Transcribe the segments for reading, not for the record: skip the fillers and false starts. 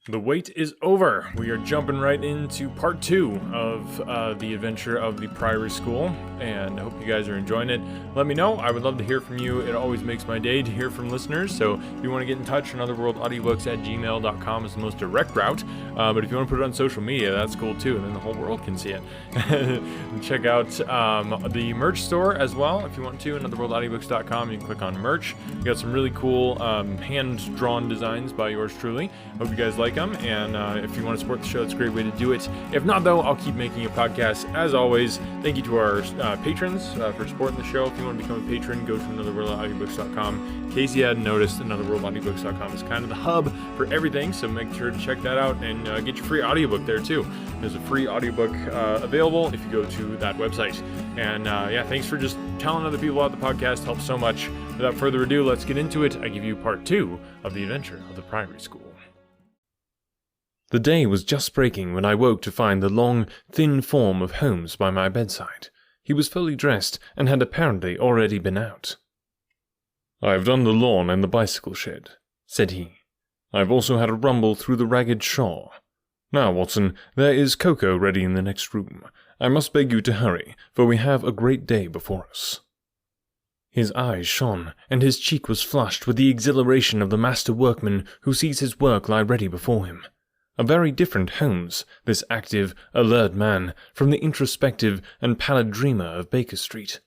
The wait is over. We are jumping right into part 2 of the adventure of the Priory School, and I hope you guys are enjoying it. Let me know. I would love to hear from you. It always makes my day to hear from listeners, so if you want to get in touch, anotherworldaudiobooks@gmail.com is the most direct route, but if you want to put it on social media, that's cool too, and then the whole world can see it. Check out the merch store as well, if you want to, anotherworldaudiobooks.com. You can click on merch. We got some really cool hand-drawn designs by yours truly. Hope you guys like them, and if you want to support the show, it's a great way to do it. If not, though, I'll keep making a podcast as always. Thank you to our patrons for supporting the show. If you want to become a patron, go to anotherworldaudiobooks.com. In case you hadn't noticed, anotherworldaudiobooks.com is kind of the hub for everything, so make sure to check that out and get your free audiobook there too. There's a free audiobook available if you go to that website. And yeah, thanks for just telling other people about the podcast. Helps so much. Without further ado, let's get into it. I give you part 2 of the adventure of the Priory School. The day was just breaking when I woke to find the long, thin form of Holmes by my bedside. He was fully dressed and had apparently already been out. "I have done the lawn and the bicycle shed," said he. "I have also had a rumble through the ragged shawl. Now, Watson, there is cocoa ready in the next room. I must beg you to hurry, for we have a great day before us." His eyes shone, and his cheek was flushed with the exhilaration of the master workman who sees his work lie ready before him. A very different Holmes, this active, alert man, from the introspective and pallid dreamer of Baker Street.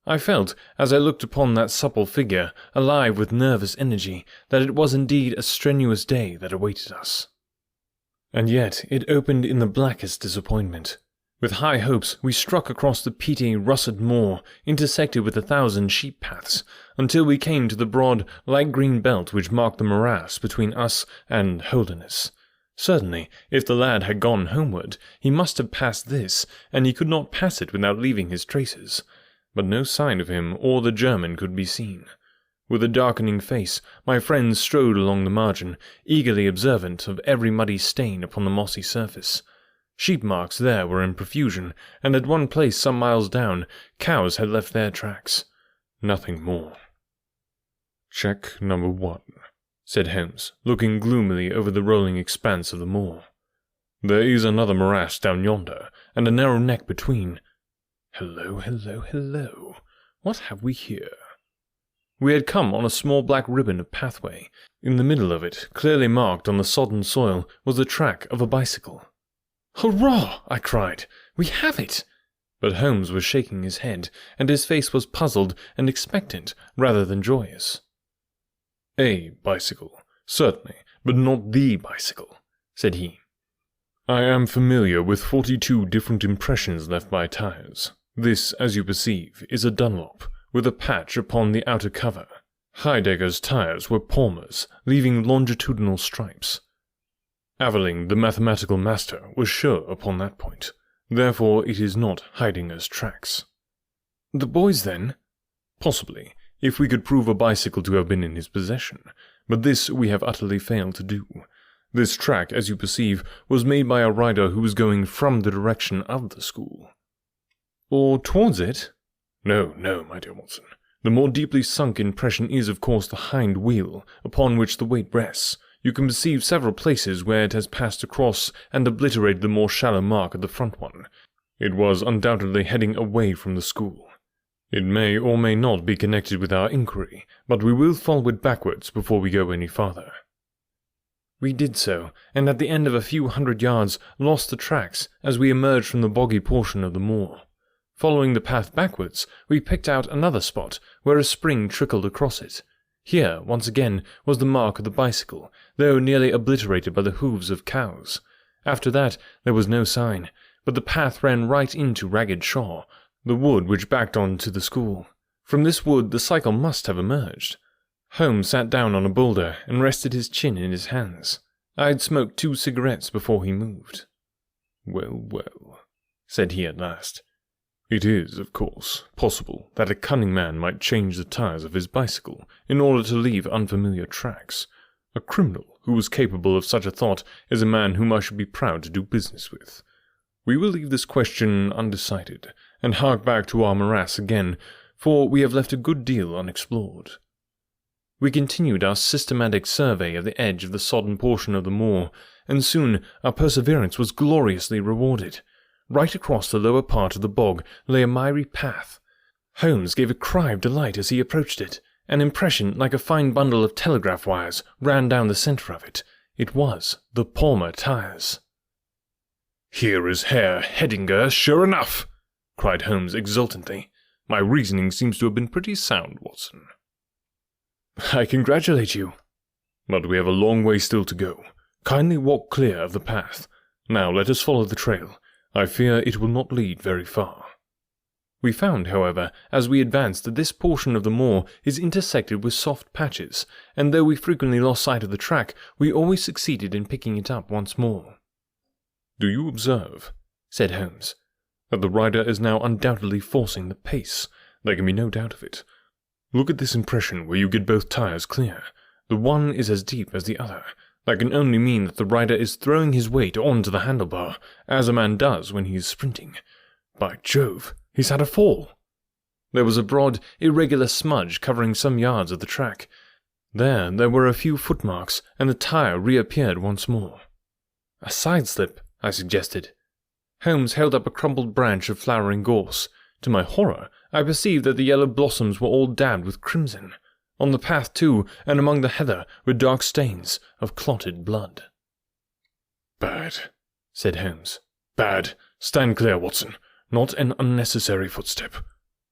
I felt, as I looked upon that supple figure, alive with nervous energy, that it was indeed a strenuous day that awaited us. And yet it opened in the blackest disappointment. With high hopes, we struck across the peaty, russet moor, intersected with 1,000 sheep paths, until we came to the broad, light green belt which marked the morass between us and Holderness. Certainly, if the lad had gone homeward, he must have passed this, and he could not pass it without leaving his traces. But no sign of him or the German could be seen. With a darkening face, my friends strode along the margin, eagerly observant of every muddy stain upon the mossy surface. Sheep marks there were in profusion, and at one place some miles down, cows had left their tracks. Nothing more. "Check number 1. Said Holmes, looking gloomily over the rolling expanse of the moor. "There is another morass down yonder, and a narrow neck between. Hello, hello, hello. What have we here?" We had come on a small black ribbon of pathway. In the middle of it, clearly marked on the sodden soil, was the track of a bicycle. "Hurrah!" I cried. "We have it!" But Holmes was shaking his head, and his face was puzzled and expectant rather than joyous. "A bicycle, certainly, but not the bicycle," said he. "I am familiar with 42 different impressions left by tires. This, as you perceive, is a Dunlop, with a patch upon the outer cover. Heidegger's tires were Palmer's, leaving longitudinal stripes. Aveling, the mathematical master, was sure upon that point. Therefore it is not Heidegger's tracks." "The boys, then?" "Possibly, if we could prove a bicycle to have been in his possession, but this we have utterly failed to do. This track, as you perceive, was made by a rider who was going from the direction of the school." "Or towards it?" No, my dear Watson. The more deeply sunk impression is, of course, the hind wheel, upon which the weight rests. You can perceive several places where it has passed across and obliterated the more shallow mark of the front one. It was undoubtedly heading away from the school. It may or may not be connected with our inquiry, but we will follow it backwards before we go any farther." We did so, and at the end of a few hundred yards lost the tracks as we emerged from the boggy portion of the moor. Following the path backwards, we picked out another spot where a spring trickled across it. Here, once again, was the mark of the bicycle, though nearly obliterated by the hooves of cows. After that, there was no sign, but the path ran right into Ragged Shaw, the wood which backed on to the school. From this wood the cycle must have emerged. Holmes sat down on a boulder and rested his chin in his hands. I had smoked 2 cigarettes before he moved. Well, said he at last. "It is, of course, possible that a cunning man might change the tires of his bicycle in order to leave unfamiliar tracks. A criminal who was capable of such a thought is a man whom I should be proud to do business with. We will leave this question undecided, and hark back to our morass again, for we have left a good deal unexplored." We continued our systematic survey of the edge of the sodden portion of the moor, and soon our perseverance was gloriously rewarded. Right across the lower part of the bog lay a miry path. Holmes gave a cry of delight as he approached it. An impression like a fine bundle of telegraph wires ran down the centre of it. It was the Palmer Tires. "Here is Herr Hedinger, sure enough!" cried Holmes exultantly. "My reasoning seems to have been pretty sound, Watson." "I congratulate you." "But we have a long way still to go. Kindly walk clear of the path. Now let us follow the trail. I fear it will not lead very far." We found, however, as we advanced that this portion of the moor is intersected with soft patches, and though we frequently lost sight of the track, we always succeeded in picking it up once more. "Do you observe," said Holmes, "that the rider is now undoubtedly forcing the pace? There can be no doubt of it. Look at this impression where you get both tires clear. The one is as deep as the other. That can only mean that the rider is throwing his weight onto the handlebar, as a man does when he is sprinting. By Jove, he's had a fall." There was a broad, irregular smudge covering some yards of the track. There were a few footmarks, and the tire reappeared once more. "A side slip," I suggested. Holmes held up a crumpled branch of flowering gorse. To my horror, I perceived that the yellow blossoms were all dabbed with crimson. On the path, too, and among the heather, were dark stains of clotted blood. "Bad," said Holmes. "Bad. Stand clear, Watson. Not an unnecessary footstep.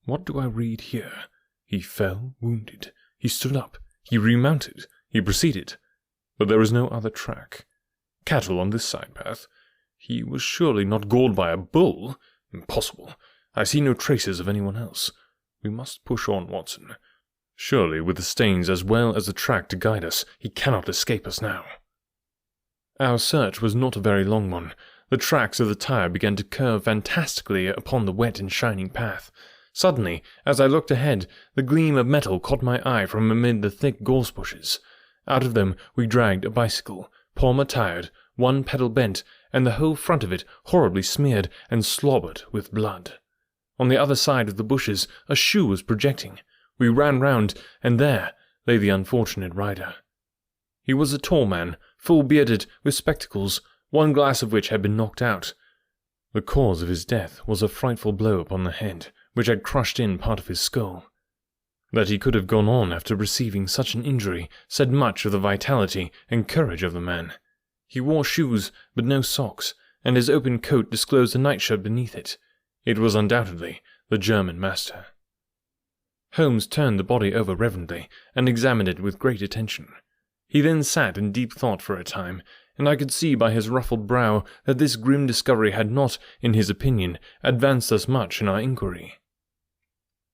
What do I read here? He fell wounded. He stood up. He remounted. He proceeded. But there is no other track. Cattle on this side path. He was surely not gored by a bull. Impossible. I see no traces of anyone else. We must push on, Watson. Surely, with the stains as well as the track to guide us, he cannot escape us now." Our search was not a very long one. The tracks of the tire began to curve fantastically upon the wet and shining path. Suddenly, as I looked ahead, the gleam of metal caught my eye from amid the thick gorse bushes. Out of them we dragged a bicycle, Palmer tired, one pedal bent, and the whole front of it horribly smeared and slobbered with blood. On the other side of the bushes a shoe was projecting. We ran round, and there lay the unfortunate rider. He was a tall man, full-bearded, with spectacles, one glass of which had been knocked out. The cause of his death was a frightful blow upon the head, which had crushed in part of his skull. That he could have gone on after receiving such an injury said much of the vitality and courage of the man. He wore shoes, but no socks, and his open coat disclosed a nightshirt beneath it. It was undoubtedly the German master. Holmes turned the body over reverently and examined it with great attention. He then sat in deep thought for a time, and I could see by his ruffled brow that this grim discovery had not, in his opinion, advanced us much in our inquiry.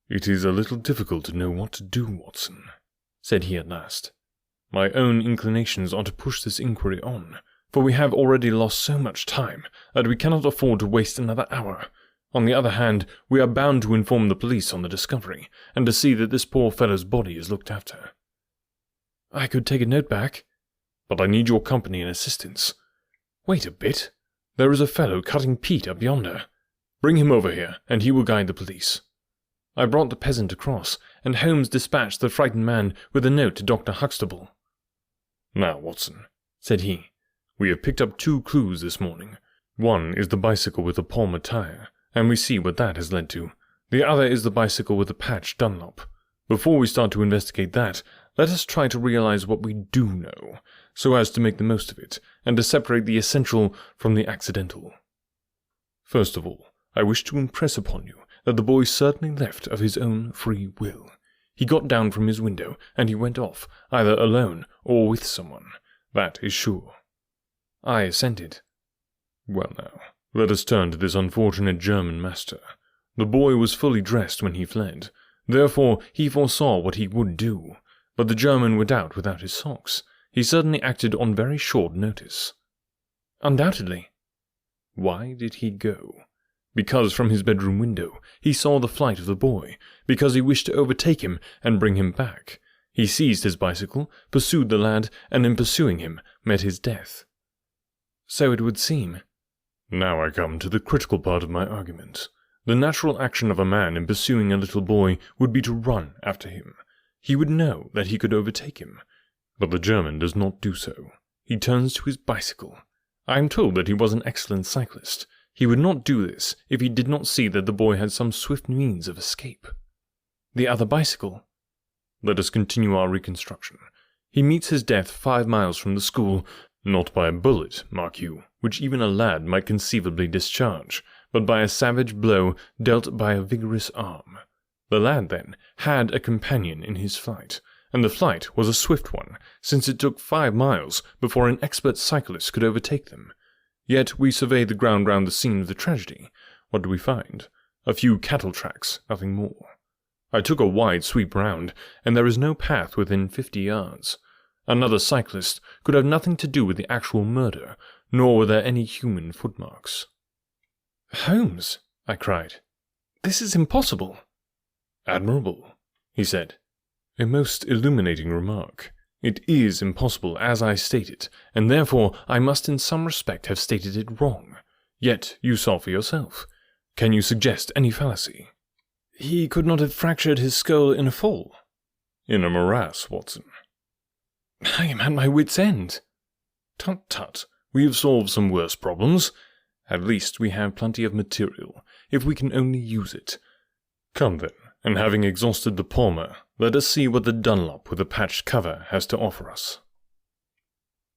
"It is a little difficult to know what to do, Watson," said he at last. "My own inclinations are to push this inquiry on, for we have already lost so much time that we cannot afford to waste another hour. On the other hand, we are bound to inform the police on the discovery, and to see that this poor fellow's body is looked after." "I could take a note back." "But I need your company and assistance." "Wait a bit. There is a fellow cutting peat up yonder. Bring him over here, and he will guide the police." I brought the peasant across, and Holmes dispatched the frightened man with a note to Dr. Huxtable. "Now, Watson," said he, "we have picked up 2 clues this morning. One is the bicycle with the Palmer tire, and we see what that has led to. The other is the bicycle with the patched Dunlop. Before we start to investigate that, let us try to realize what we do know, so as to make the most of it, and to separate the essential from the accidental. First of all, I wish to impress upon you that the boy certainly left of his own free will. He got down from his window, and he went off, either alone or with someone. That is sure." I assented. "Well now, let us turn to this unfortunate German master. The boy was fully dressed when he fled. Therefore he foresaw what he would do. But the German went out without his socks. He certainly acted on very short notice." "Undoubtedly." "Why did he go? Because from his bedroom window he saw the flight of the boy, because he wished to overtake him and bring him back. He seized his bicycle, pursued the lad, and in pursuing him met his death." "So it would seem." "Now I come to the critical part of my argument. The natural action of a man in pursuing a little boy would be to run after him. he would know that he could overtake him. But the German does not do so. He turns to his bicycle. I am told that he was an excellent cyclist. He would not do this if he did not see that the boy had some swift means of escape. The other bicycle. Let us continue our reconstruction. He meets his death 5 miles from the school, not by a bullet, mark you, which even a lad might conceivably discharge, but by a savage blow dealt by a vigorous arm. The lad, then, had a companion in his flight, and the flight was a swift one, since it took 5 miles before an expert cyclist could overtake them. Yet we survey the ground round the scene of the tragedy. What do we find? A few cattle tracks, nothing more. I took a wide sweep round, and there is no path within 50 yards. Another cyclist could have nothing to do with the actual murder, nor were there any human footmarks. "Holmes," I cried, "this is impossible." "Admirable," he said. "A most illuminating remark. It is impossible, as I stated, and therefore I must in some respect have stated it wrong. Yet you saw for yourself. Can you suggest any fallacy?" "He could not have fractured his skull in a fall." "In a morass, Watson." "I am at my wit's end." "Tut, tut, we have solved some worse problems. At least we have plenty of material, if we can only use it. Come then, and having exhausted the Palmer, let us see what the Dunlop with a patched cover has to offer us."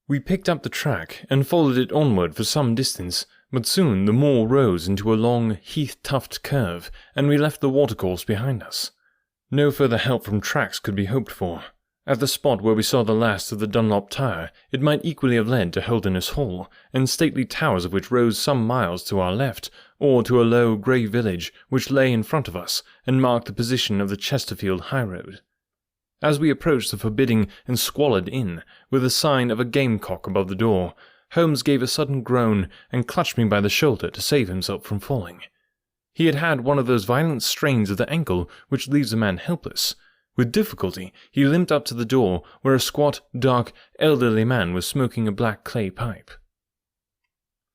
We picked up the track and followed it onward for some distance, but soon the moor rose into a long, heath-tufted curve, and we left the watercourse behind us. No further help from tracks could be hoped for. At the spot where we saw the last of the Dunlop Tower, it might equally have led to Holderness Hall, and stately towers of which rose some miles to our left, or to a low grey village which lay in front of us and marked the position of the Chesterfield highroad. As we approached the forbidding and squalid inn, with the sign of a gamecock above the door, Holmes gave a sudden groan and clutched me by the shoulder to save himself from falling. He had had one of those violent strains of the ankle which leaves a man helpless. With difficulty, he limped up to the door, where a squat, dark, elderly man was smoking a black clay pipe.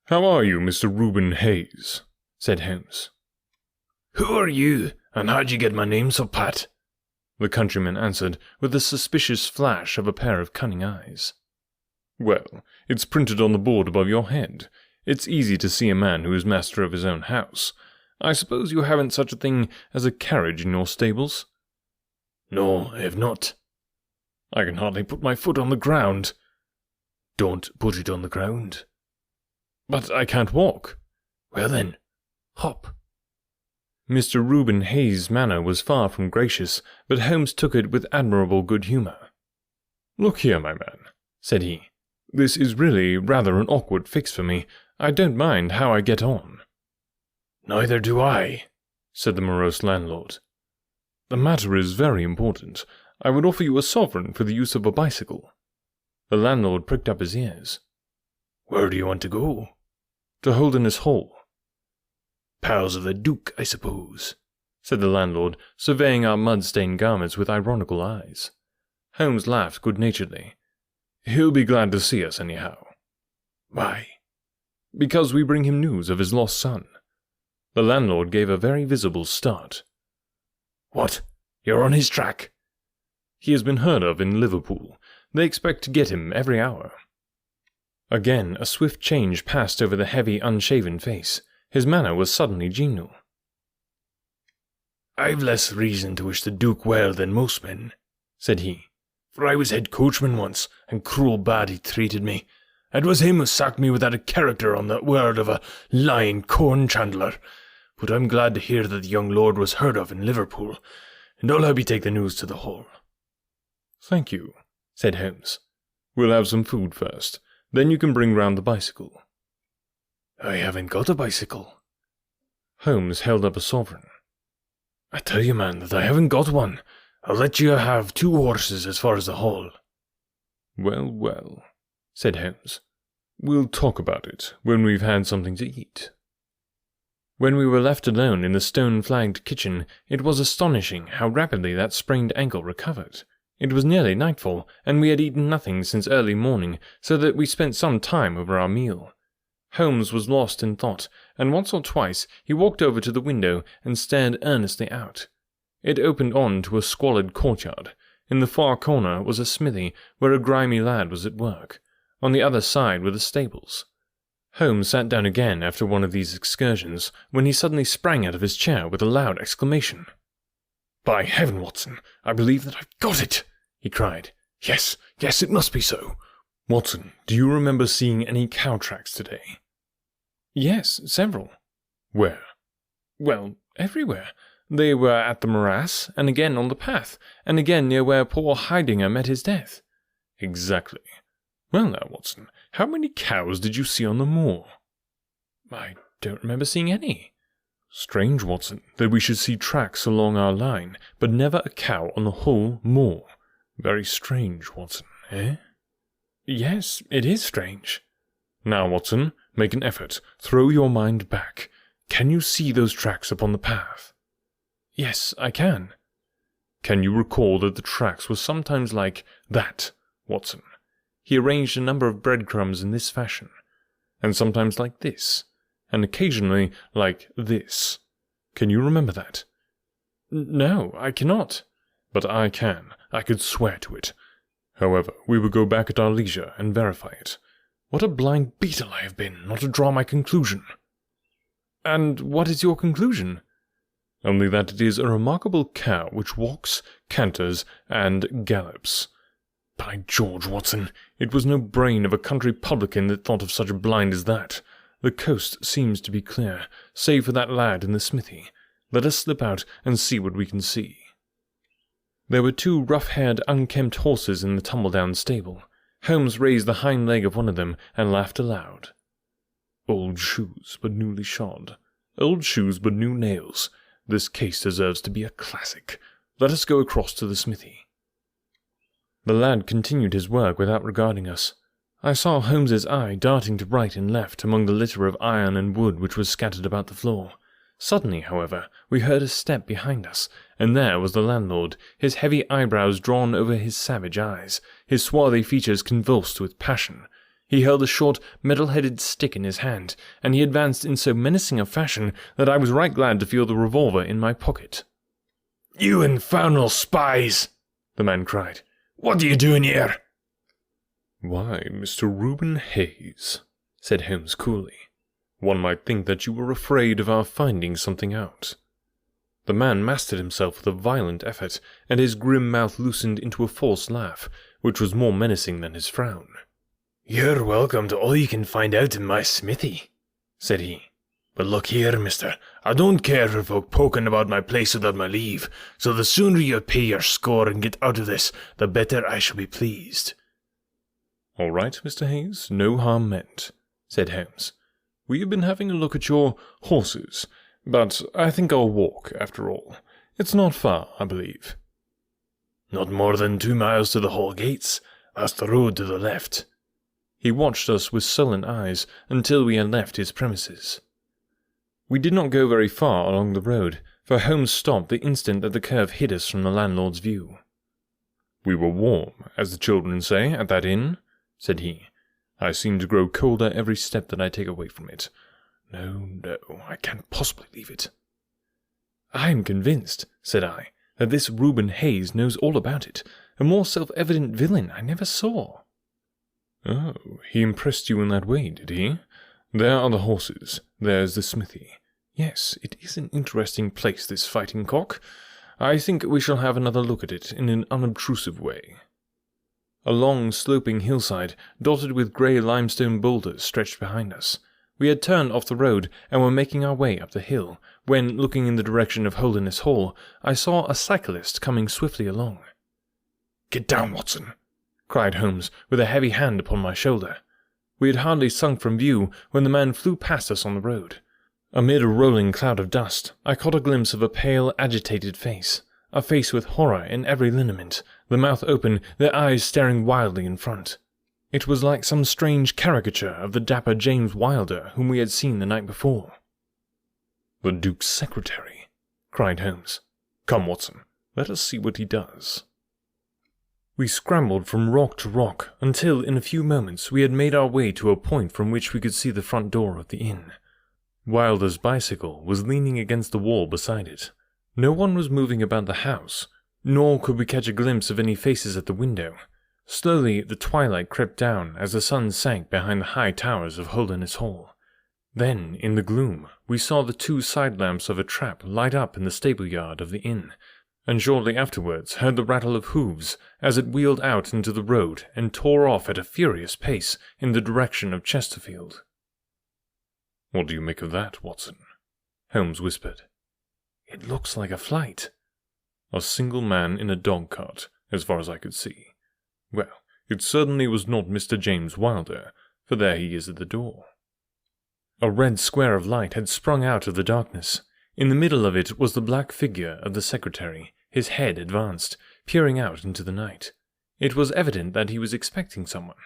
"How are you, Mr. Reuben Hayes?" said Holmes. "Who are you, and how'd you get my name so pat?" the countryman answered, with the suspicious flash of a pair of cunning eyes. "Well, it's printed on the board above your head. It's easy to see a man who is master of his own house. I suppose you haven't such a thing as a carriage in your stables?" "No, I have not." "I can hardly put my foot on the ground." "Don't put it on the ground." "But I can't walk." "Well then, hop." Mr. Reuben Hayes' manner was far from gracious, but Holmes took it with admirable good humour. "Look here, my man," said he. "This is really rather an awkward fix for me. I don't mind how I get on." "Neither do I," said the morose landlord. "The matter is very important. I would offer you a sovereign for the use of a bicycle." The landlord pricked up his ears. "Where do you want to go?" "To Holderness Hall." "Pals of the Duke, I suppose," said the landlord, surveying our mud-stained garments with ironical eyes. Holmes laughed good-naturedly. "He'll be glad to see us, anyhow." "Why?" "Because we bring him news of his lost son." The landlord gave a very visible start. "What? You're on his track?" "He has been heard of in Liverpool. They expect to get him every hour." Again a swift change passed over the heavy, unshaven face. His manner was suddenly genial. "I've less reason to wish the Duke well than most men," said he, "for I was head coachman once, and cruel bad he treated me. It was him who sacked me without a character on the word of a lying corn chandler. But I'm glad to hear that the young lord was heard of in Liverpool, and I'll help you take the news to the Hall." "Thank you," said Holmes. "We'll have some food first. Then you can bring round the bicycle." "I haven't got a bicycle." Holmes held up a sovereign. "I tell you, man, that I haven't got one. I'll let you have 2 horses as far as the Hall." "Well, well," said Holmes. "We'll talk about it when we've had something to eat." When we were left alone in the stone-flagged kitchen, it was astonishing how rapidly that sprained ankle recovered. It was nearly nightfall, and we had eaten nothing since early morning, so that we spent some time over our meal. Holmes was lost in thought, and once or twice he walked over to the window and stared earnestly out. It opened on to a squalid courtyard. In the far corner was a smithy where a grimy lad was at work. On the other side were the stables. Holmes sat down again after one of these excursions, when he suddenly sprang out of his chair with a loud exclamation. "By heaven, Watson, I believe that I've got it!" he cried. Yes, it must be so. Watson, do you remember seeing any cow tracks today?" "Yes, several." "Where?" "Well, everywhere. They were at the morass, and again on the path, and again near where poor Heidinger met his death." "Exactly. Well now, Watson, how many cows did you see on the moor?" "I don't remember seeing any." "Strange, Watson, that we should see tracks along our line, but never a cow on the whole moor. Very strange, Watson, eh?" "Yes, it is strange." "Now, Watson, make an effort. Throw your mind back. Can you see those tracks upon the path?" "Yes, I can." "Can you recall that the tracks were sometimes like that, Watson?" He arranged a number of breadcrumbs in this fashion, and sometimes like this, and occasionally like this. Can you remember that? "No, I cannot." "But I can. I could swear to it. However, we will go back at our leisure and verify it. What a blind beetle I have been, not to draw my conclusion." "And what is your conclusion?" "Only that it is a remarkable cow which walks, canters, and gallops. By George, Watson, it was no brain of a country publican that thought of such a blind as that. The coast seems to be clear, save for that lad in the smithy. Let us slip out and see what we can see." There were two rough-haired, unkempt horses in the tumble-down stable. Holmes raised the hind leg of one of them and laughed aloud. "Old shoes, but newly shod. Old shoes, but new nails. This case deserves to be a classic. Let us go across to the smithy." The lad continued his work without regarding us. I saw Holmes's eye darting to right and left among the litter of iron and wood which was scattered about the floor. Suddenly, however, we heard a step behind us, and there was the landlord, his heavy eyebrows drawn over his savage eyes, his swarthy features convulsed with passion. He held a short, metal-headed stick in his hand, and he advanced in so menacing a fashion that I was right glad to feel the revolver in my pocket. "You infernal spies!" the man cried. "What are you doing here?" "Why, Mr. Reuben Hayes," said Holmes coolly. "One might think that you were afraid of our finding something out." The man mastered himself with a violent effort, and his grim mouth loosened into a false laugh, which was more menacing than his frown. "You're welcome to all you can find out in my smithy," said he. "But look here, mister, I don't care for folk poking about my place without my leave, so the sooner you pay your score and get out of this, the better I shall be pleased." "All right, Mr. Hayes, no harm meant," said Holmes. "We have been having a look at your horses, but I think I'll walk, after all. It's not far, I believe." "Not more than 2 miles to the Hall gates. That's the road to the left." He watched us with sullen eyes until we had left his premises. We did not go very far along the road, for Holmes stopped the instant that the curve hid us from the landlord's view. "We were warm, as the children say, at that inn," said he. "I seem to grow colder every step that I take away from it. No, I can't possibly leave it." "I am convinced," said I, "that this Reuben Hayes knows all about it. A more self-evident villain I never saw." "Oh, he impressed you in that way, did he? There are the horses. There's the smithy. Yes, it is an interesting place, this Fighting Cock. I think we shall have another look at it in an unobtrusive way." A long, sloping hillside, dotted with grey limestone boulders, stretched behind us. We had turned off the road and were making our way up the hill, when, looking in the direction of Holderness Hall, I saw a cyclist coming swiftly along. "Get down, Watson," cried Holmes, with a heavy hand upon my shoulder. We had hardly sunk from view when the man flew past us on the road. Amid a rolling cloud of dust, I caught a glimpse of a pale, agitated face, a face with horror in every lineament, the mouth open, the eyes staring wildly in front. It was like some strange caricature of the dapper James Wilder whom we had seen the night before. "The Duke's secretary," cried Holmes. "Come, Watson, let us see what he does." We scrambled from rock to rock until, in a few moments, we had made our way to a point from which we could see the front door of the inn. Wilder's bicycle was leaning against the wall beside it. No one was moving about the house. nor could we catch a glimpse of any faces at the window. Slowly, the twilight crept down as the sun sank behind the high towers of Holderness Hall. Then, in the gloom, we saw the 2 side lamps of a trap light up in the stable yard of the inn, and shortly afterwards heard the rattle of hooves as it wheeled out into the road and tore off at a furious pace in the direction of Chesterfield. "What do you make of that, Watson?" Holmes whispered. "It looks like a flight." "A single man in a dog-cart, as far as I could see. Well, it certainly was not Mr. James Wilder, for there he is at the door." A red square of light had sprung out of the darkness. In the middle of it was the black figure of the secretary, his head advanced, peering out into the night. It was evident that he was expecting someone.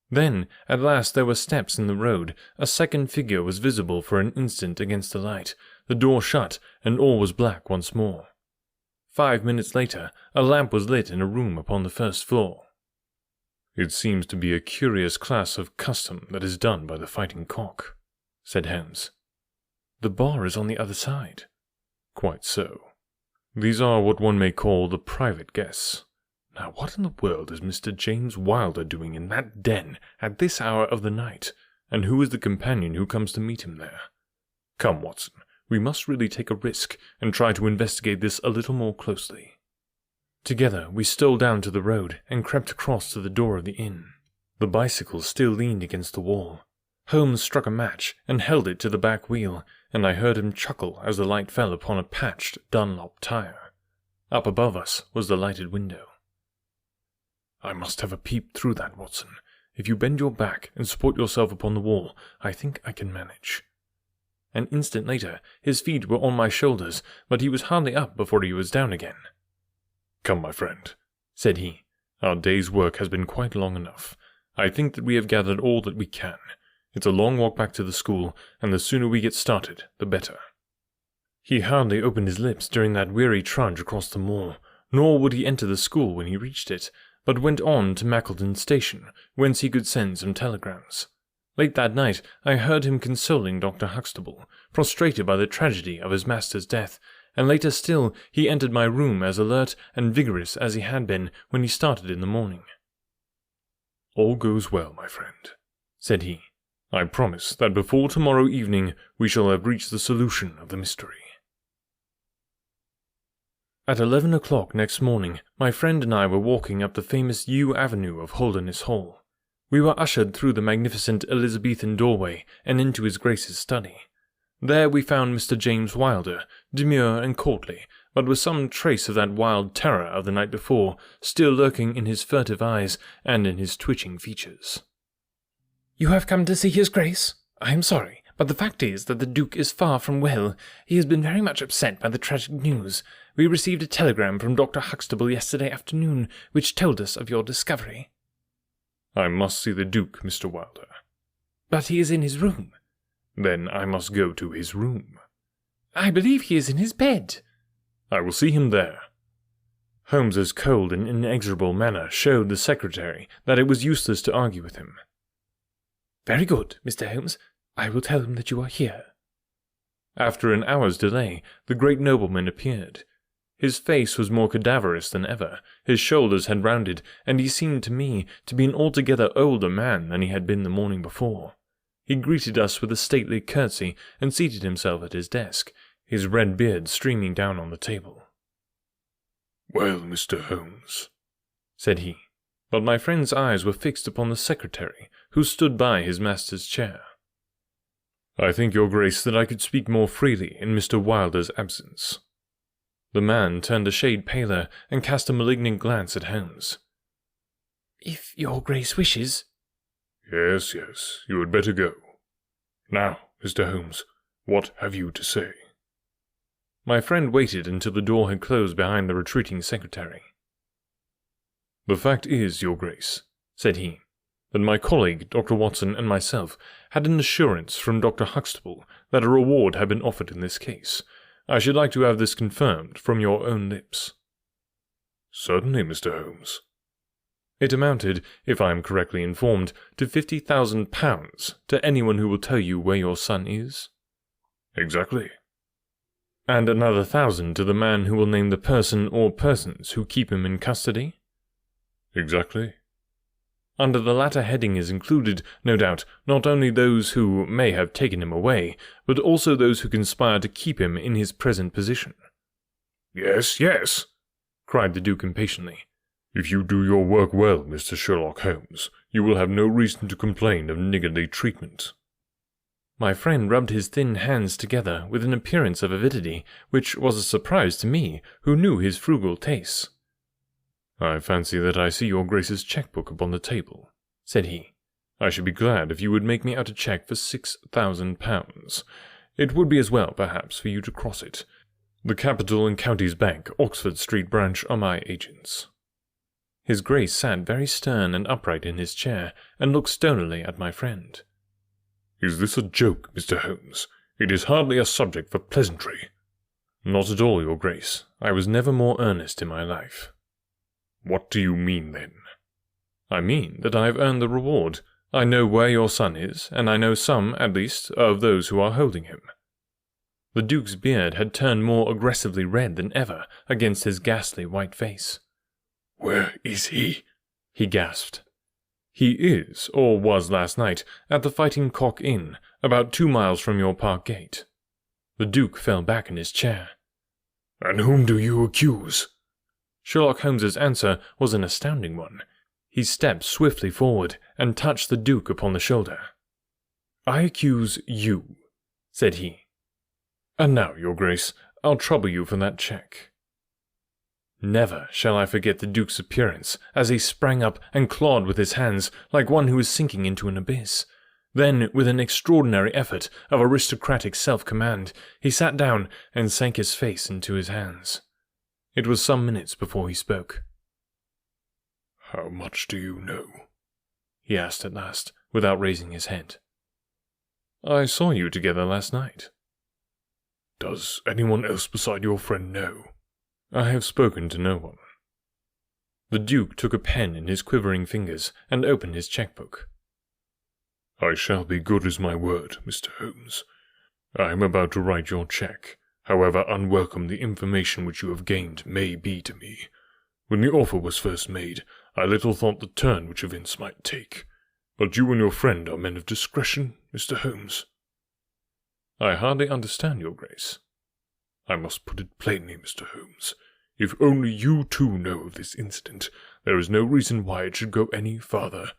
Then, at last, there were steps in the road, a second figure was visible for an instant against the light, the door shut, and all was black once more. 5 minutes later, a lamp was lit in a room upon the first floor. "It seems to be a curious class of custom that is done by the Fighting Cock," said Holmes. "The bar is on the other side." "Quite so. These are what one may call the private guests. Now what in the world is Mr. James Wilder doing in that den at this hour of the night, and who is the companion who comes to meet him there? Come, Watson, we must really take a risk and try to investigate this a little more closely." Together we stole down to the road and crept across to the door of the inn. The bicycle still leaned against the wall. Holmes struck a match and held it to the back wheel, and I heard him chuckle as the light fell upon a patched Dunlop tire. Up above us was the lighted window. "I must have a peep through that, Watson. If you bend your back and support yourself upon the wall, I think I can manage." An instant later, his feet were on my shoulders, but he was hardly up before he was down again. "Come, my friend," said he. "Our day's work has been quite long enough. I think that we have gathered all that we can. It's a long walk back to the school, and the sooner we get started, the better." He hardly opened his lips during that weary trudge across the moor, nor would he enter the school when he reached it, but went on to Mackleton Station, whence he could send some telegrams. Late that night I heard him consoling Dr. Huxtable, prostrated by the tragedy of his master's death, and later still he entered my room as alert and vigorous as he had been when he started in the morning. "All goes well, my friend," said he. "I promise that before tomorrow evening we shall have reached the solution of the mystery." At 11 o'clock next morning, my friend and I were walking up the famous yew avenue of Holderness Hall. We were ushered through the magnificent Elizabethan doorway and into his Grace's study. There we found Mr. James Wilder, demure and courtly, but with some trace of that wild terror of the night before still lurking in his furtive eyes and in his twitching features. "You have come to see his Grace? I am sorry, but the fact is that the Duke is far from well. He has been very much upset by the tragic news. We received a telegram from Dr. Huxtable yesterday afternoon, which told us of your discovery." "I must see the Duke, Mr. Wilder." "But he is in his room." "Then I must go to his room." "I believe he is in his bed." "I will see him there." Holmes's cold and inexorable manner showed the secretary that it was useless to argue with him. "Very good, Mr. Holmes. I will tell him that you are here." After an hour's delay, the great nobleman appeared. His face was more cadaverous than ever, his shoulders had rounded, and he seemed to me to be an altogether older man than he had been the morning before. He greeted us with a stately curtsy and seated himself at his desk, his red beard streaming down on the table. "Well, Mr. Holmes," said he, but my friend's eyes were fixed upon the secretary, who stood by his master's chair. "I think, Your Grace, that I could speak more freely in Mr. Wilder's absence." The man turned a shade paler and cast a malignant glance at Holmes. "If your Grace wishes—" Yes, you had better go. Now, Mr. Holmes, what have you to say?" My friend waited until the door had closed behind the retreating secretary. "The fact is, Your Grace," said he, "that my colleague, Dr. Watson, and myself had an assurance from Dr. Huxtable that a reward had been offered in this case. I should like to have this confirmed from your own lips." "Certainly, Mr. Holmes." "It amounted, if I am correctly informed, to £50,000 to anyone who will tell you where your son is?" "Exactly." And another 1,000 to the man who will name the person or persons who keep him in custody? Exactly. Under the latter heading is included, no doubt, not only those who may have taken him away, but also those who conspire to keep him in his present position. Yes, yes, cried the Duke impatiently. If you do your work well, Mr. Sherlock Holmes, you will have no reason to complain of niggardly treatment. My friend rubbed his thin hands together with an appearance of avidity, which was a surprise to me, who knew his frugal tastes. I fancy that I see your Grace's cheque-book upon the table, said he. I should be glad if you would make me out a cheque for £6,000. It would be as well, perhaps, for you to cross it. The Capital and Counties Bank, Oxford Street branch, are my agents. His Grace sat very stern and upright in his chair, and looked stonily at my friend. Is this a joke, Mr. Holmes? It is hardly a subject for pleasantry. Not at all, your Grace. I was never more earnest in my life. What do you mean, then? I mean that I have earned the reward. I know where your son is, and I know some, at least, of those who are holding him. The Duke's beard had turned more aggressively red than ever against his ghastly white face. Where is he? He gasped. He is, or was last night, at the Fighting Cock Inn, about 2 miles from your park gate. The Duke fell back in his chair. And whom do you accuse? Sherlock Holmes's answer was an astounding one. He stepped swiftly forward and touched the Duke upon the shoulder. I accuse you, said he. And now, your Grace, I'll trouble you for that cheque. Never shall I forget the Duke's appearance as he sprang up and clawed with his hands like one who was sinking into an abyss. Then, with an extraordinary effort of aristocratic self-command, he sat down and sank his face into his hands. It was some minutes before he spoke. How much do you know? He asked at last, without raising his head. I saw you together last night. Does anyone else beside your friend know? I have spoken to no one. The Duke took a pen in his quivering fingers and opened his cheque-book. I shall be good as my word, Mr. Holmes. I am about to write your cheque, however unwelcome the information which you have gained may be to me. When the offer was first made, I little thought the turn which events might take. But you and your friend are men of discretion, Mr. Holmes. I hardly understand, your Grace. I must put it plainly, Mr. Holmes. If only you too know of this incident, there is no reason why it should go any farther.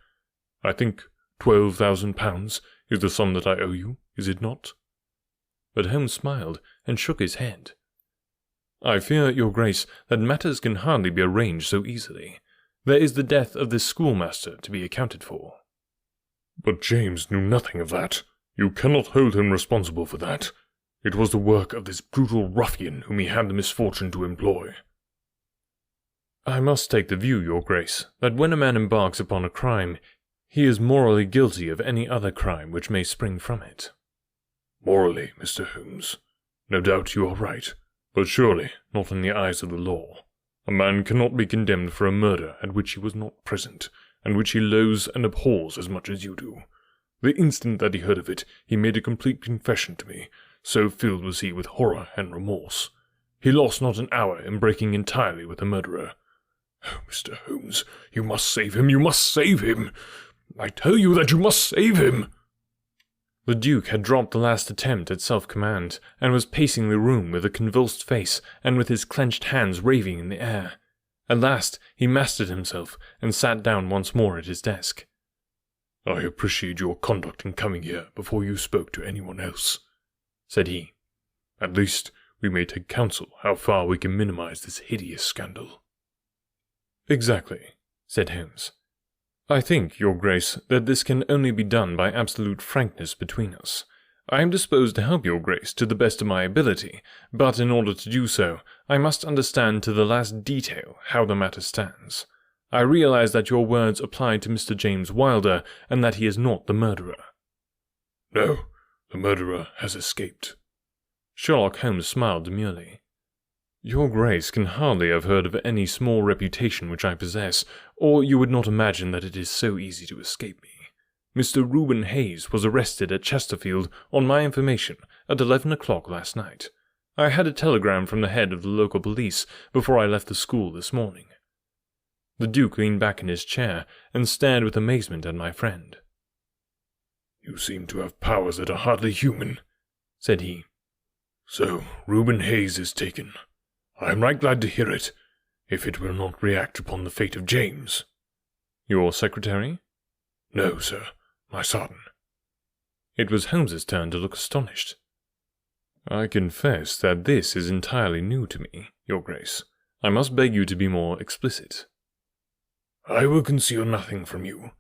I think £12,000 is the sum that I owe you, is it not? But Holmes smiled and shook his head. I fear, your Grace, that matters can hardly be arranged so easily. There is the death of this schoolmaster to be accounted for. But James knew nothing of that. You cannot hold him responsible for that. It was the work of this brutal ruffian whom he had the misfortune to employ. I must take the view, your Grace, that when a man embarks upon a crime, he is morally guilty of any other crime which may spring from it. Morally, Mr. Holmes. No doubt you are right, but surely not in the eyes of the law. A man cannot be condemned for a murder at which he was not present, and which he loathes and abhors as much as you do. The instant that he heard of it, he made a complete confession to me, so filled was he with horror and remorse. He lost not an hour in breaking entirely with the murderer. Oh, Mr. Holmes, you must save him, you must save him! I tell you that you must save him! The Duke had dropped the last attempt at self-command, and was pacing the room with a convulsed face and with his clenched hands raving in the air. At last he mastered himself, and sat down once more at his desk. I appreciate your conduct in coming here before you spoke to anyone else, said he. At least we may take counsel how far we can minimize this hideous scandal. Exactly, said Holmes. I think, your Grace, that this can only be done by absolute frankness between us. I am disposed to help your Grace to the best of my ability, but in order to do so, I must understand to the last detail how the matter stands. I realize that your words apply to Mr. James Wilder, and that he is not the murderer. No, the murderer has escaped. Sherlock Holmes smiled demurely. Your Grace can hardly have heard of any small reputation which I possess, or you would not imagine that it is so easy to escape me. Mr. Reuben Hayes was arrested at Chesterfield on my information at 11 o'clock last night. I had a telegram from the head of the local police before I left the school this morning." The Duke leaned back in his chair and stared with amazement at my friend. "You seem to have powers that are hardly human," said he. "So, Reuben Hayes is taken. I am right glad to hear it, if it will not react upon the fate of James." "Your secretary?" "No, sir, my son." It was Holmes's turn to look astonished. "I confess that this is entirely new to me, Your Grace. I must beg you to be more explicit." "I will conceal nothing from you.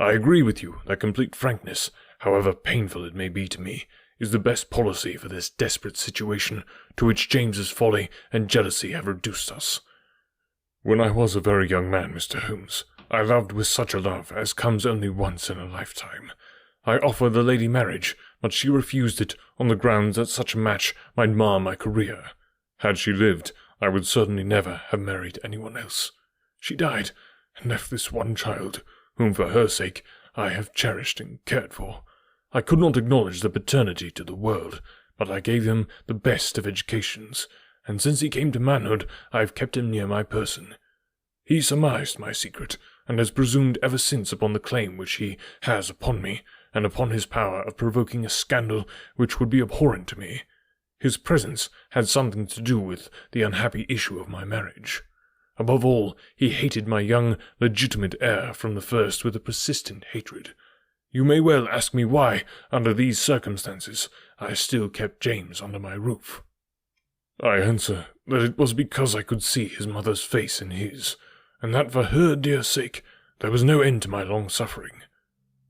I agree with you that complete frankness, however painful it may be to me, is the best policy for this desperate situation to which James's folly and jealousy have reduced us. When I was a very young man, Mr. Holmes, I loved with such a love as comes only once in a lifetime. I offered the lady marriage, but she refused it on the grounds that such a match might mar my career. Had she lived, I would certainly never have married anyone else. She died, and left this one child, whom for her sake I have cherished and cared for. I could not acknowledge the paternity to the world, but I gave him the best of educations, and since he came to manhood I have kept him near my person. He surmised my secret, and has presumed ever since upon the claim which he has upon me, and upon his power of provoking a scandal which would be abhorrent to me. His presence had something to do with the unhappy issue of my marriage. Above all, he hated my young, legitimate heir from the first with a persistent hatred. You may well ask me why, under these circumstances, I still kept James under my roof. I answer that it was because I could see his mother's face in his, and that for her dear sake there was no end to my long suffering.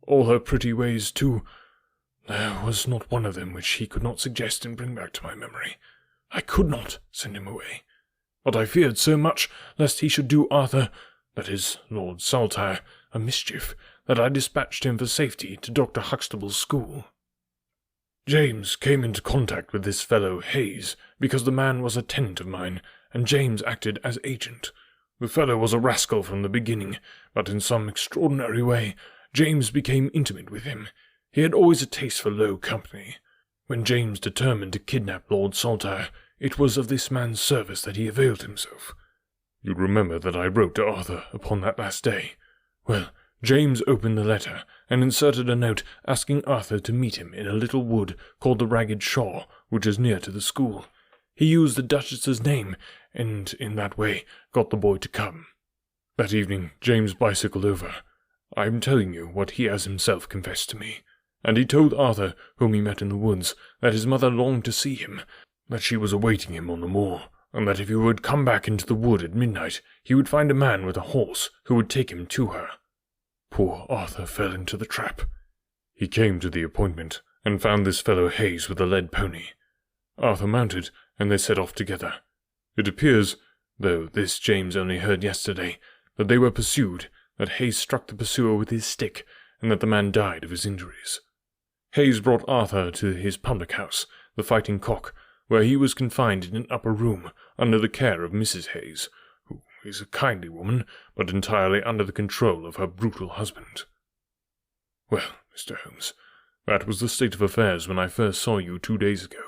All her pretty ways, too, there was not one of them which he could not suggest and bring back to my memory. I could not send him away. But I feared so much lest he should do Arthur, that is, Lord Saltire, a mischief, that I dispatched him for safety to Dr. Huxtable's school. James came into contact with this fellow Hayes, because the man was a tenant of mine, and James acted as agent. The fellow was a rascal from the beginning, but in some extraordinary way James became intimate with him. He had always a taste for low company. When James determined to kidnap Lord Saltire, it was of this man's service that he availed himself. You remember that I wrote to Arthur upon that last day. Well, James opened the letter, and inserted a note asking Arthur to meet him in a little wood called the Ragged Shaw, which is near to the school. He used the Duchess's name, and in that way got the boy to come. That evening James bicycled over. I am telling you what he has himself confessed to me. And he told Arthur, whom he met in the woods, that his mother longed to see him, that she was awaiting him on the moor, and that if he would come back into the wood at midnight, he would find a man with a horse who would take him to her. Poor Arthur fell into the trap. He came to the appointment, and found this fellow Hayes with a led pony. Arthur mounted, and they set off together. It appears, though this James only heard yesterday, that they were pursued, that Hayes struck the pursuer with his stick, and that the man died of his injuries. Hayes brought Arthur to his public house, the Fighting Cock, where he was confined in an upper room under the care of Mrs. Hayes, who is a kindly woman, but entirely under the control of her brutal husband. Well, Mr. Holmes, that was the state of affairs when I first saw you 2 days ago.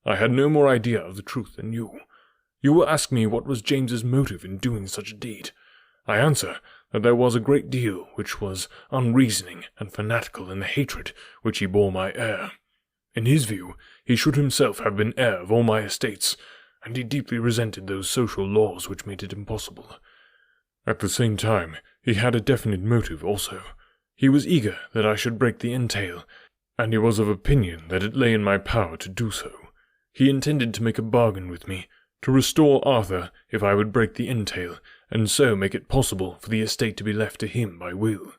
I had no more idea of the truth than you. You will ask me what was James's motive in doing such a deed. I answer that there was a great deal which was unreasoning and fanatical in the hatred which he bore my heir. In his view, he should himself have been heir of all my estates, and he deeply resented those social laws which made it impossible. At the same time, he had a definite motive also. He was eager that I should break the entail, and he was of opinion that it lay in my power to do so. He intended to make a bargain with me, to restore Arthur if I would break the entail, and so make it possible for the estate to be left to him by will.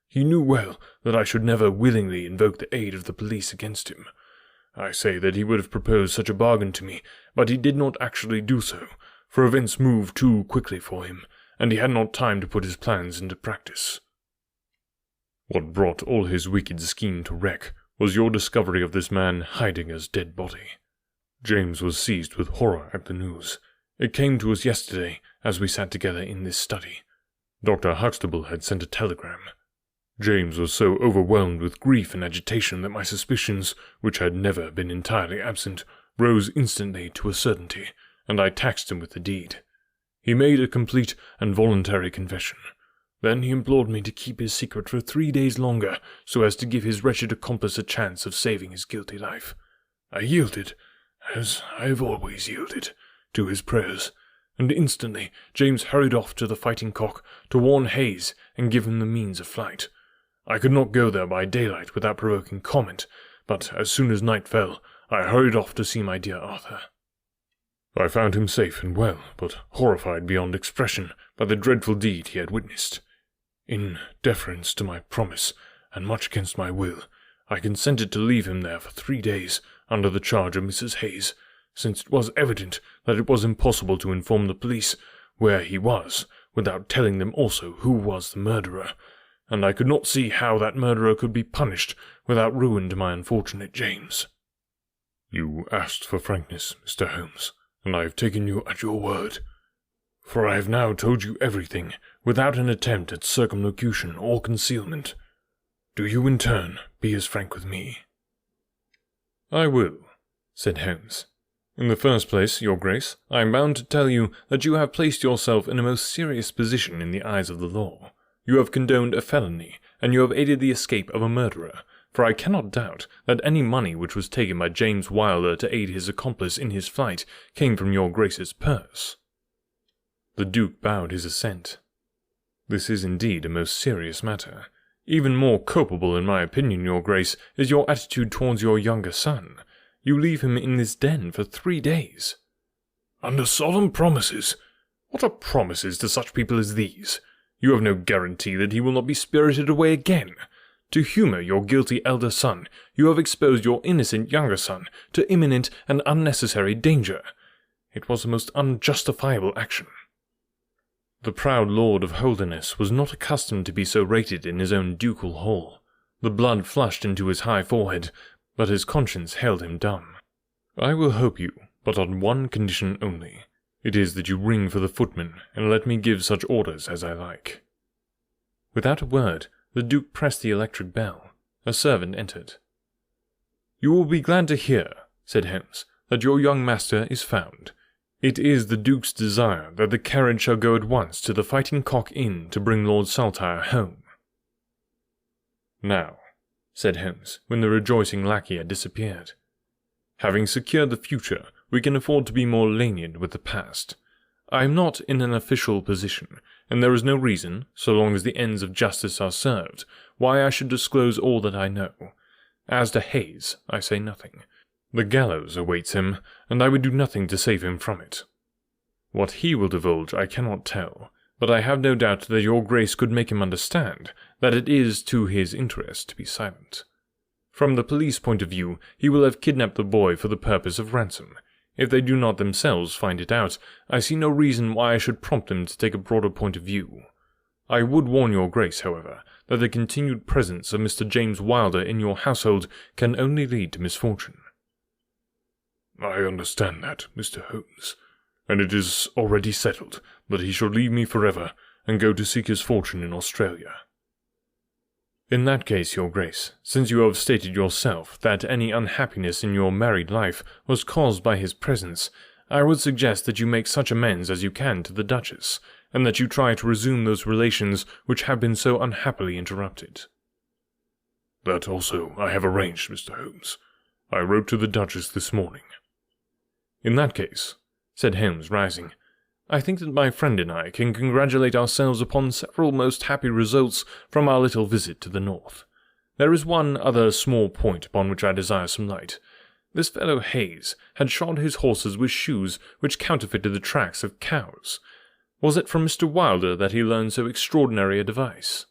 He knew well that I should never willingly invoke the aid of the police against him. I say that he would have proposed such a bargain to me, but he did not actually do so, for events moved too quickly for him, and he had not time to put his plans into practice. What brought all his wicked scheme to wreck was your discovery of this man Heidegger's dead body. James was seized with horror at the news. It came to us yesterday as we sat together in this study. Dr. Huxtable had sent a telegram. James was so overwhelmed with grief and agitation that my suspicions, which had never been entirely absent, rose instantly to a certainty, and I taxed him with the deed. He made a complete and voluntary confession. Then he implored me to keep his secret for 3 days longer, so as to give his wretched accomplice a chance of saving his guilty life. I yielded, as I have always yielded, to his prayers, and instantly James hurried off to the Fighting Cock to warn Hayes and give him the means of flight. I could not go there by daylight without provoking comment, but as soon as night fell, I hurried off to see my dear Arthur. I found him safe and well, but horrified beyond expression by the dreadful deed he had witnessed. In deference to my promise, and much against my will, I consented to leave him there for 3 days under the charge of Mrs. Hayes, since it was evident that it was impossible to inform the police where he was without telling them also who was the murderer, and I could not see how that murderer could be punished without ruin to my unfortunate James. You asked for frankness, Mr. Holmes, and I have taken you at your word, for I have now told you everything without an attempt at circumlocution or concealment. Do you in turn be as frank with me? I will, said Holmes. In the first place, Your Grace, I am bound to tell you that you have placed yourself in a most serious position in the eyes of the law. You have condoned a felony, and you have aided the escape of a murderer, for I cannot doubt that any money which was taken by James Wilder to aid his accomplice in his flight came from Your Grace's purse. The Duke bowed his assent. This is indeed a most serious matter. Even more culpable, in my opinion, Your Grace, is your attitude towards your younger son. You leave him in this den for 3 days. Under solemn promises. What are promises to such people as these? You have no guarantee that he will not be spirited away again. To humour your guilty elder son, you have exposed your innocent younger son to imminent and unnecessary danger. It was a most unjustifiable action. The proud Lord of Holderness was not accustomed to be so rated in his own ducal hall. The blood flushed into his high forehead, but his conscience held him dumb. I will help you, but on one condition only. It is that you ring for the footman, and let me give such orders as I like. Without a word, the Duke pressed the electric bell. A servant entered. You will be glad to hear, said Holmes, that your young master is found. It is the Duke's desire that the carriage shall go at once to the Fighting Cock Inn to bring Lord Saltire home. Now, said Holmes, when the rejoicing lackey had disappeared, having secured the future, we can afford to be more lenient with the past. I am not in an official position, and there is no reason, so long as the ends of justice are served, why I should disclose all that I know. As to Hayes, I say nothing. The gallows awaits him, and I would do nothing to save him from it. What he will divulge I cannot tell, but I have no doubt that your Grace could make him understand that it is to his interest to be silent. From the police point of view, he will have kidnapped the boy for the purpose of ransom. If they do not themselves find it out, I see no reason why I should prompt them to take a broader point of view. I would warn your Grace, however, that the continued presence of Mr. James Wilder in your household can only lead to misfortune. I understand that, Mr. Holmes, and it is already settled that he shall leave me forever and go to seek his fortune in Australia. In that case, your Grace, since you have stated yourself that any unhappiness in your married life was caused by his presence, I would suggest that you make such amends as you can to the Duchess, and that you try to resume those relations which have been so unhappily interrupted. That also I have arranged, Mr. Holmes. I wrote to the Duchess this morning. In that case, said Holmes, rising, I think that my friend and I can congratulate ourselves upon several most happy results from our little visit to the north. There is one other small point upon which I desire some light. This fellow Hayes had shod his horses with shoes which counterfeited the tracks of cows. Was it from Mr. Wilder that he learned so extraordinary a device?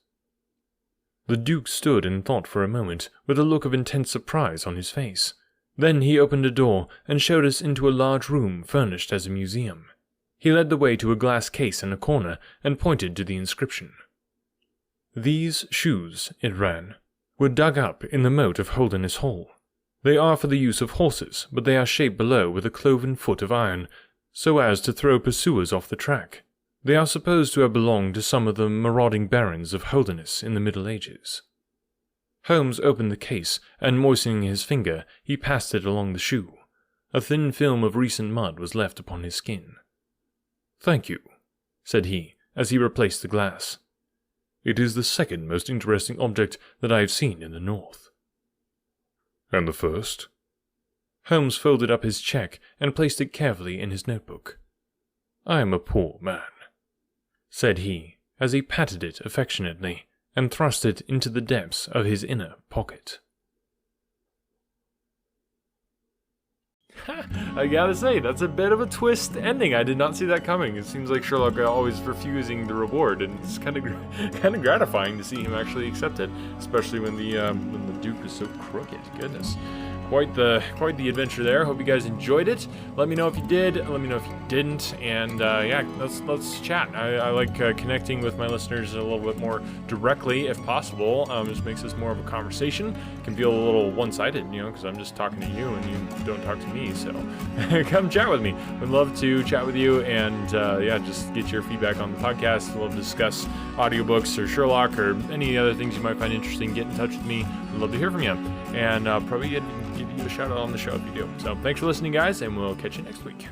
The Duke stood and thought for a moment, with a look of intense surprise on his face. Then he opened a door and showed us into a large room furnished as a museum. He led the way to a glass case in a corner and pointed to the inscription. These shoes, it ran, were dug up in the moat of Holderness Hall. They are for the use of horses, but they are shaped below with a cloven foot of iron, so as to throw pursuers off the track. They are supposed to have belonged to some of the marauding barons of Holderness in the Middle Ages. Holmes opened the case, and moistening his finger, he passed it along the shoe. A thin film of recent mud was left upon his skin. "Thank you," said he, as he replaced the glass. "It is the second most interesting object that I have seen in the north." "And the first?" Holmes folded up his check and placed it carefully in his notebook. "I am a poor man," said he, as he patted it affectionately and thrust it into the depths of his inner pocket. I gotta say, that's a bit of a twist ending. I did not see that coming. It seems like Sherlock always refusing the reward, and it's kind of gratifying to see him actually accept it, especially when the Duke is so crooked. Goodness, quite the adventure there. Hope you guys enjoyed it. Let me know if you did. Let me know if you didn't, and yeah, let's chat. I like connecting with my listeners a little bit more directly, if possible. Just makes this more of a conversation. It can feel a little one-sided, because I'm just talking to you and you don't talk to me. So come chat with me. Would love to chat with you and yeah, just get your feedback on the podcast. Love to discuss audiobooks or Sherlock or any other things you might find interesting. Get in touch with me. Would love to hear from you, and probably give you a shout out on the show if you do. So thanks for listening, guys, and we'll catch you next week.